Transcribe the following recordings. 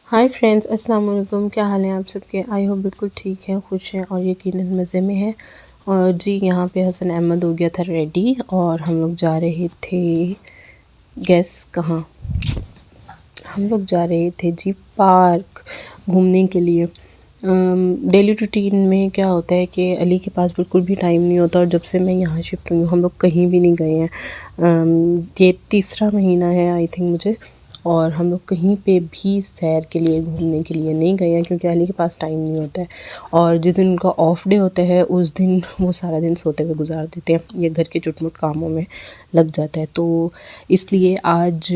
Hi friends, अस्सलाम वालेकुम। क्या हाल है आप सबके? आई होप बिल्कुल ठीक है, खुश हैं और यकीनन मज़े में है। और जी यहाँ पे हसन अहमद हो गया था रेडी और हम लोग जा रहे थे। गैस कहाँ? हम लोग जा रहे थे जी पार्क घूमने के लिए। डेली रूटीन में क्या होता है कि अली के पास बिल्कुल भी टाइम नहीं होता और जब से मैं यहाँ शिफ्ट हुई हूँ हम लोग कहीं भी नहीं गए हैं। ये तीसरा महीना है आई थिंक मुझे, और हम लोग कहीं पे भी सैर के लिए घूमने के लिए नहीं गए हैं क्योंकि अली के पास टाइम नहीं होता है। और जिस दिन उनका ऑफ डे होता है उस दिन वो सारा दिन सोते हुए गुजार देते हैं, ये घर के चुटमुट कामों में लग जाता है। तो इसलिए आज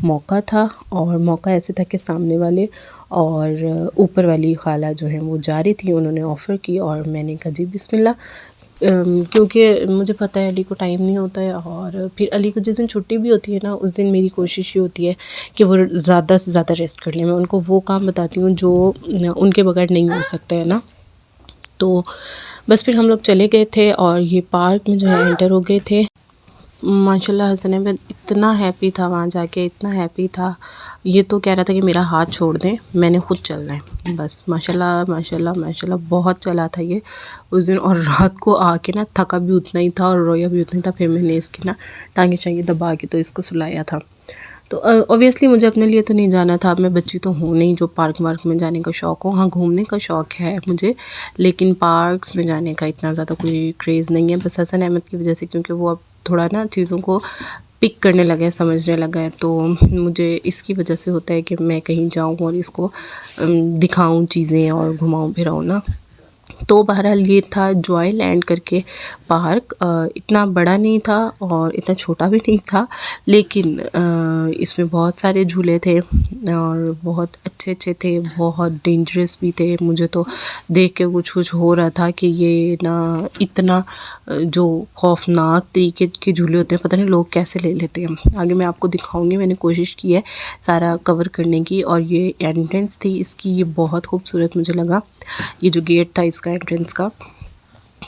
मौका था, और मौका ऐसे था कि सामने वाले और ऊपर वाली खाला जो हैं वो जा रही थी, उन्होंने ऑफ़र की और मैंने कहा जी बिस्मिल्लाह। क्योंकि मुझे पता है अली को टाइम नहीं होता है, और फिर अली को जिस दिन छुट्टी भी होती है ना उस दिन मेरी कोशिश ये होती है कि वो ज़्यादा से ज़्यादा रेस्ट कर लें। मैं उनको वो काम बताती हूँ जो उनके बगैर नहीं हो सकता है ना। तो बस फिर हम लोग चले गए थे और ये पार्क में जो है एंटर हो गए थे। माशाल्लाह हसन अहमद इतना हैप्पी था वहाँ जाके, इतना हैप्पी था। ये तो कह रहा था कि मेरा हाथ छोड़ दें, मैंने खुद चलना है बस। माशाल्लाह माशाल्लाह माशाल्लाह बहुत चला था ये उस दिन। और रात को आके ना थका भी उतना ही था और रोया भी उतना ही था। फिर मैंने इसकी ना टांगे शांगे दबा के तो इसको सुलाया था। तो ऑब्वियसली मुझे अपने लिए तो नहीं जाना था, अब मैं बच्ची तो हूँ नहीं जो पार्क वार्क में जाने का शौक़ हो। हाँ, घूमने का शौक़ है मुझे, लेकिन पार्क्स में जाने का इतना ज़्यादा कोई क्रेज़ नहीं है। बस हसन अहमद की वजह से, क्योंकि वो अब थोड़ा ना चीज़ों को पिक करने लगा है, समझने लगा है, तो मुझे इसकी वजह से होता है कि मैं कहीं जाऊँ और इसको दिखाऊँ चीज़ें और घुमाऊँ फिराऊँ ना। तो बहरहाल ये था जॉय लैंड करके पार्क। इतना बड़ा नहीं था और इतना छोटा भी नहीं था, लेकिन इसमें बहुत सारे झूले थे और बहुत अच्छे थे, बहुत डेंजरस भी थे। मुझे तो देख के कुछ हो रहा था कि ये ना इतना जो खौफनाक तरीके के झूले होते हैं, पता नहीं लोग कैसे ले लेते हैं। आगे मैं आपको दिखाऊंगी, मैंने कोशिश की है सारा कवर करने की। और ये एंट्रेंस थी इसकी, ये बहुत खूबसूरत मुझे लगा। ये जो गेट था इसका एंट्रेंस का,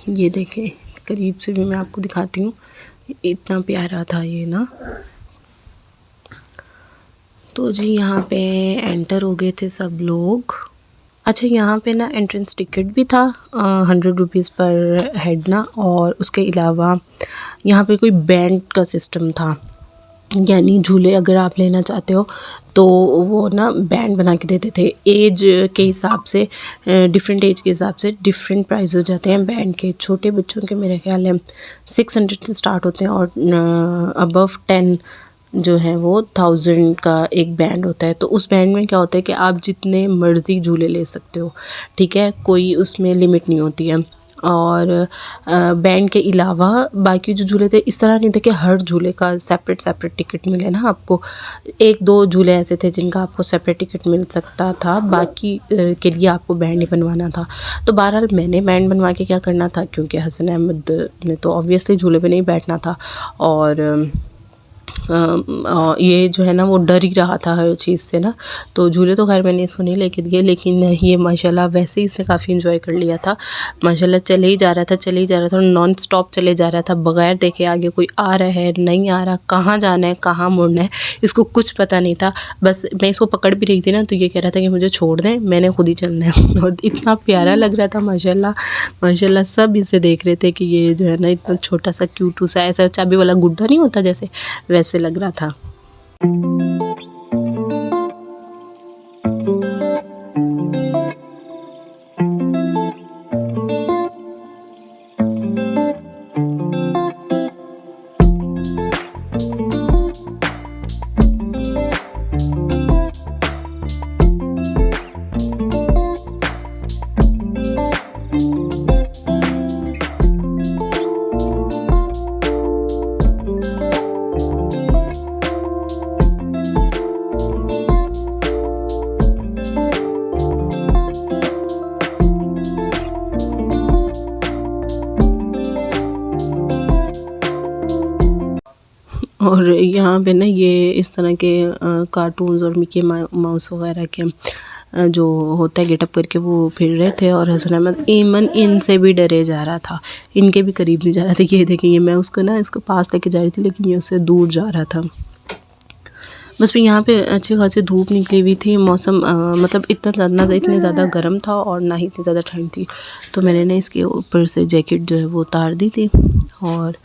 ये देखें करीब से भी मैं आपको दिखाती हूँ, इतना प्यारा था ये ना। तो जी यहाँ पे एंटर हो गए थे सब लोग। अच्छा, यहाँ पे ना एंट्रेंस टिकट भी था 100 रुपीज़ पर हेड ना, और उसके अलावा यहाँ पे कोई बैंड का सिस्टम था, यानी झूले अगर आप लेना चाहते हो तो वो ना बैंड बना के देते थे। एज के हिसाब से, डिफरेंट एज के हिसाब से डिफरेंट प्राइस हो जाते हैं बैंड के। छोटे बच्चों के मेरे ख्याल है 600 से स्टार्ट होते हैं और अबव 10 जो है वो 1000 का एक बैंड होता है। तो उस बैंड में क्या होता है कि आप जितने मर्ज़ी झूले ले सकते हो, ठीक है, कोई उसमें लिमिट नहीं होती है। और बैंड के अलावा बाकी जो झूले थे इस तरह नहीं थे कि हर झूले का सेपरेट टिकट मिले ना आपको। एक दो झूले ऐसे थे जिनका आपको सेपरेट टिकट मिल सकता था, बाकी के लिए आपको बैंड ही बनवाना था। तो बहरहाल मैंने बैंड बनवा के क्या करना था, क्योंकि हसन अहमद ने तो ऑब्वियसली झूले पे नहीं बैठना था, और ये जो है ना वो डर ही रहा था हर चीज़ से ना। तो झूले तो खैर मैंने इसको नहीं लेके दिए, लेकिन ये माशाल्लाह वैसे ही इसने काफ़ी इंजॉय कर लिया था। माशाल्लाह चले ही जा रहा था नॉन स्टॉप चले जा रहा था, बगैर देखे आगे कोई आ रहा है नहीं आ रहा, कहाँ जाना है कहाँ मुड़ना है इसको कुछ पता नहीं था। बस मैं इसको पकड़ भी रही थी ना तो ये कह रहा था कि मुझे छोड़ दें, मैंने खुद ही चलना है। और इतना प्यारा लग रहा था माशाल्लाह माशाल्लाह। सब इसे देख रहे थे कि ये जो है ना इतना छोटा सा क्यूटू सा ऐसा चाबी वाला गुड्डा नहीं होता जैसे, वैसे लग रहा था। और यहाँ पे ना ये इस तरह के कार्टून्स और मिकी माउस वगैरह के जो होता है गेटअप करके वो फिर रहे थे। और हसन अहमद ईमन इनसे भी डरे जा रहा था, इनके भी करीब नहीं जा रहा था। ये देखें, ये मैं उसको ना इसको पास लेके जा रही थी लेकिन ये उससे दूर जा रहा था। बस फिर यहाँ पे अच्छी खासी धूप निकली हुई थी। मौसम मतलब इतने ज़्यादा गर्म था और ना ही इतनी ज़्यादा ठंड थी। तो मैंने ना इसके ऊपर से जैकेट जो है वो उतार दी थी और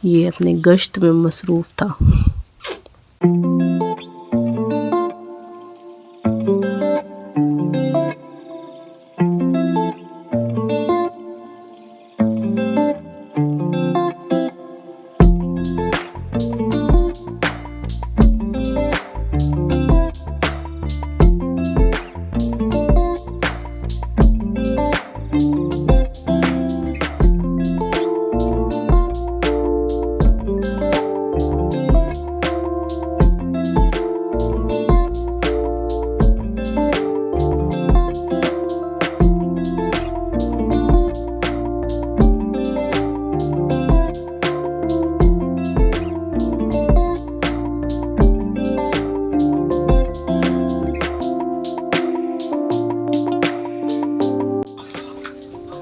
ये अपने गश्त में मसरूफ़ था।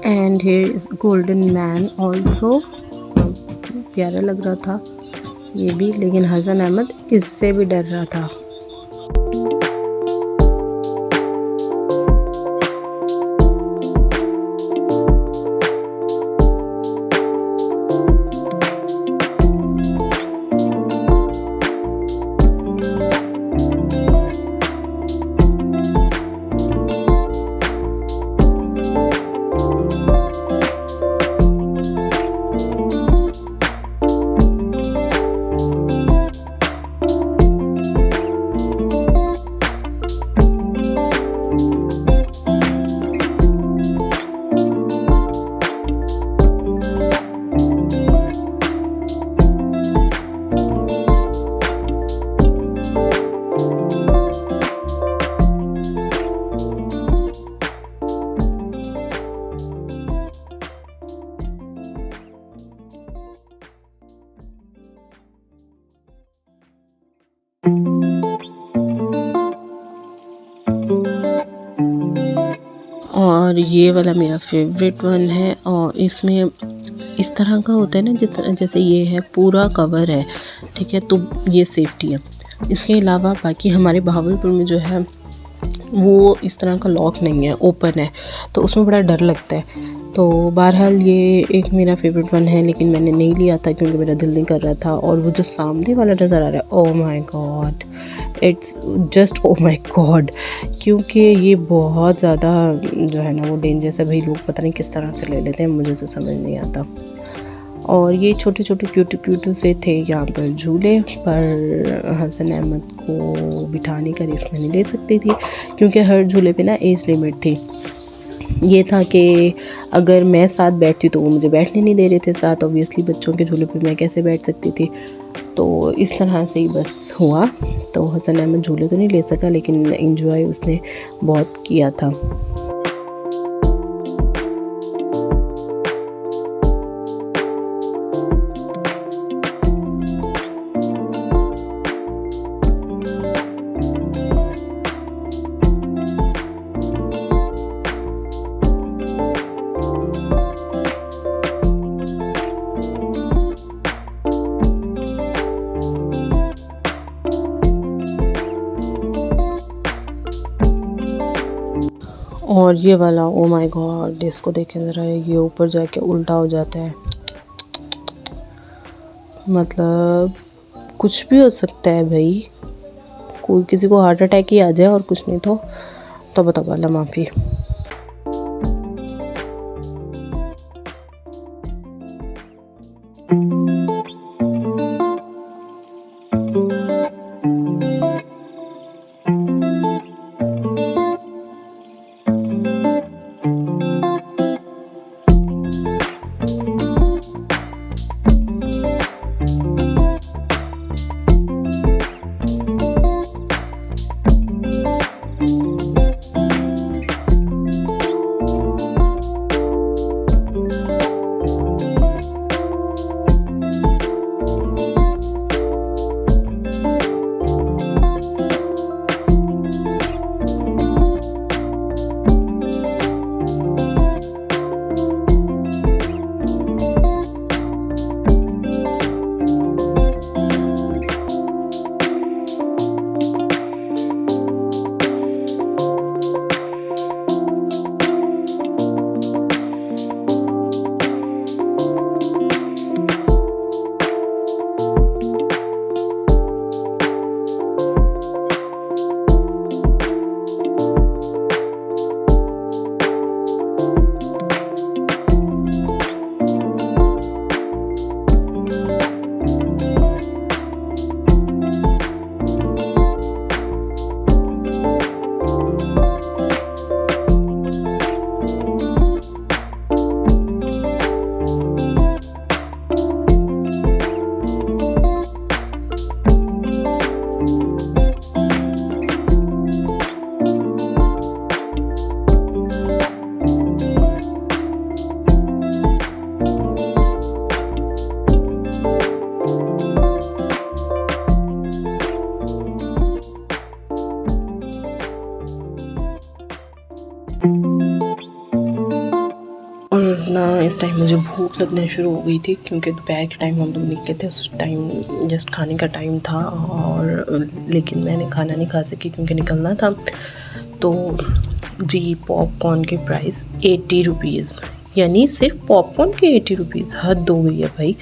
And here is golden man also, प्यारा लग रहा था ये भी, लेकिन हसन अहमद इससे भी डर रहा था। और ये वाला मेरा फेवरेट वन है और इसमें इस तरह का होता है ना, जिस तरह जैसे ये है पूरा कवर है, ठीक है, तो ये सेफ्टी है। इसके अलावा बाकी हमारे बहावलपुर में जो है वो इस तरह का लॉक नहीं है, ओपन है, तो उसमें बड़ा डर लगता है। तो बहरहाल ये एक मेरा फेवरेट वन है, लेकिन मैंने नहीं लिया था क्योंकि मेरा दिल नहीं कर रहा था। और वो जो सामने वाला नज़र आ रहा है, oh my God, it's just oh my God, क्योंकि ये बहुत ज़्यादा जो है ना वो डेंजरस है भाई। लोग पता नहीं किस तरह से ले लेते हैं, मुझे तो समझ नहीं आता। और ये छोटे छोटे क्यूट से थे यहाँ पर झूले, पर हसन अहमद को बिठाने का रिस्क मैं नहीं ले सकती थी क्योंकि हर झूले पे ना एज लिमिट थी। ये था कि अगर मैं साथ बैठती तो वो मुझे बैठने नहीं दे रहे थे साथ, ऑब्वियसली बच्चों के झूले पे मैं कैसे बैठ सकती थी। तो इस तरह से ही बस हुआ। तो हसन अहमद झूले तो नहीं ले सका, लेकिन एंजॉय उसने बहुत किया था। और ये वाला ओ माय गॉड, इसको देखें ज़रा, ये ऊपर जाके उल्टा हो जाता है, मतलब कुछ भी हो सकता है भाई, कोई किसी को हार्ट अटैक ही आ जाए और कुछ नहीं तो बताओ, अल्लाह माफ़ी। ना इस टाइम मुझे भूख लगना शुरू हो गई थी, क्योंकि दोपहर के टाइम हम लोग निकले थे, उस टाइम जस्ट खाने का टाइम था। और लेकिन मैंने खाना नहीं खा सकी क्योंकि निकलना था। तो जी पॉपकॉर्न के प्राइस 80 रुपीज़, यानी सिर्फ पॉपकॉर्न के 80 रुपीज़, हद हो गई है भाई।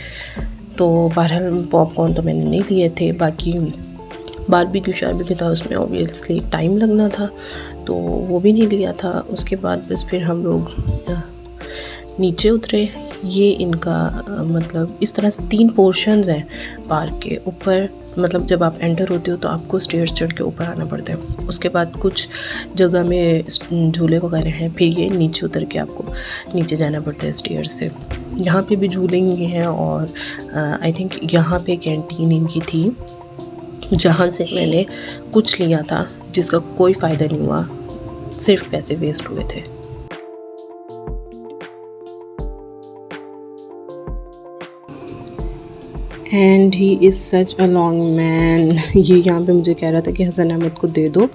तो बहरहाल पॉपकॉर्न तो मैंने नहीं लिए थे, बाकी बारबेक्यू शारबेक्यू था, उसमें ऑब्वियसली टाइम लगना था तो वो भी नहीं लिया था। उसके बाद बस फिर हम लोग नीचे उतरे। ये इनका मतलब इस तरह से 3 पोर्शंस हैं पार्क के ऊपर। मतलब जब आप एंटर होते हो तो आपको स्टेयर्स चढ़ के ऊपर आना पड़ता है, उसके बाद कुछ जगह में झूले वगैरह हैं, फिर ये नीचे उतर के आपको नीचे जाना पड़ता है स्टेयर्स से। यहाँ पे भी झूले ही हैं और आई थिंक यहाँ पे कैंटीन इनकी थी, जहाँ से मैंने कुछ लिया था जिसका कोई फ़ायदा नहीं हुआ, सिर्फ पैसे वेस्ट हुए थे। And he is such a long man. ये यहाँ पे मुझे कह रहा था कि हसन अहमद को दे दो,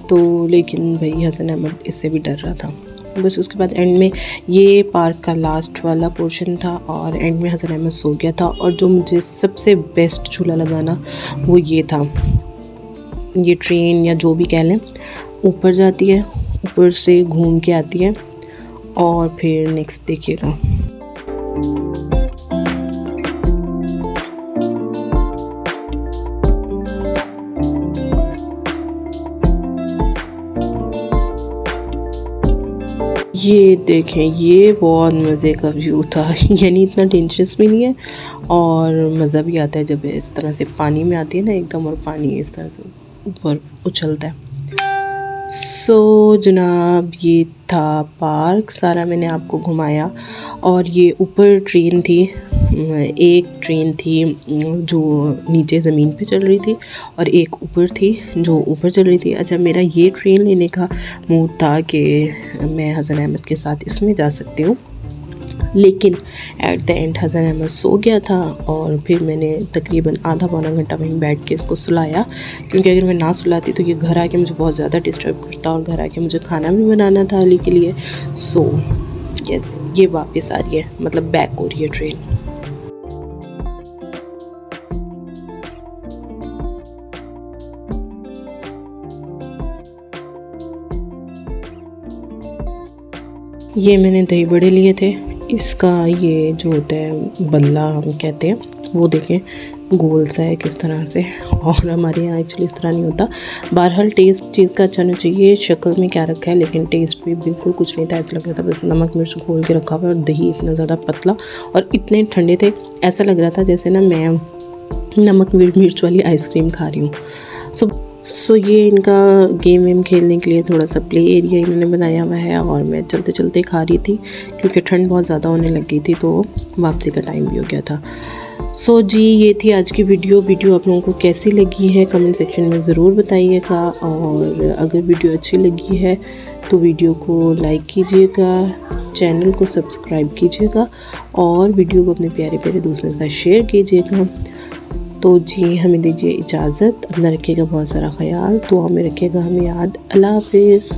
तो लेकिन भाई हसन अहमद इससे भी डर रहा था। बस उसके बाद एंड में ये पार्क का लास्ट वाला पोर्शन था और एंड में हसन अहमद सो गया था। और जो मुझे सबसे बेस्ट झूला लगा ना वो ये था। ये ट्रेन या जो भी कह लें ऊपर जाती है, ऊपर से घूम के आती है और फिर नेक्स्ट देखिएगा। ये देखें, ये बहुत मज़े का व्यू था। यानी इतना डेंजरस भी नहीं है और मज़ा भी आता है जब इस तरह से पानी में आती है ना एकदम, और पानी इस तरह से ऊपर उछलता है। सो जनाब ये था पार्क, सारा मैंने आपको घुमाया। और ये ऊपर ट्रेन थी, एक ट्रेन थी जो नीचे ज़मीन पे चल रही थी और एक ऊपर थी जो ऊपर चल रही थी। अच्छा, मेरा ये ट्रेन लेने का मूड था कि मैं हसन अहमद के साथ इसमें जा सकती हूँ, लेकिन at the end Hasan Ahmad सो गया था और फिर मैंने तकरीबन आधा पौना घंटा वहीं बैठ के इसको सुलाया, क्योंकि अगर मैं ना सुलाती तो ये घर आके मुझे बहुत ज़्यादा डिस्टर्ब करता और घर आके मुझे खाना भी बनाना था अली के लिए। सो यस, ये वापस आ रही है, मतलब बैक हो रही है ट्रेन। ये मैंने दही बड़े लिए थे, इसका ये जो होता है बल्ला हम कहते हैं, वो देखें गोल सा है किस तरह से, और हमारे यहाँ एक्चुअली इस तरह नहीं होता। बहरहाल टेस्ट चीज़ का अच्छा नहीं चाहिए, शक्ल में क्या रखा है, लेकिन टेस्ट भी बिल्कुल कुछ नहीं था। ऐसा लग रहा था बस नमक मिर्च घोल के रखा हुआ है, और दही इतना ज़्यादा पतला और इतने ठंडे थे, ऐसा लग रहा था जैसे ना मैं नमक मिर्च वाली आइसक्रीम खा रही हूँ। सो ये इनका गेम वेम खेलने के लिए थोड़ा सा प्ले एरिया इन्होंने बनाया हुआ है, और मैं चलते चलते खा रही थी क्योंकि ठंड बहुत ज़्यादा होने लग गई थी, तो वापसी का टाइम भी हो गया था। सो जी ये थी आज की वीडियो आप लोगों को कैसी लगी है कमेंट सेक्शन में ज़रूर बताइएगा, और अगर वीडियो अच्छी लगी है तो वीडियो को लाइक कीजिएगा, चैनल को सब्सक्राइब कीजिएगा और वीडियो को अपने प्यारे प्यारे दोस्तों के साथ शेयर कीजिएगा। तो जी हमें दीजिए इजाज़त, अपना रखिएगा बहुत सारा ख्याल, दुआ में रखिएगा हमें याद। अल्लाह हाफिज़।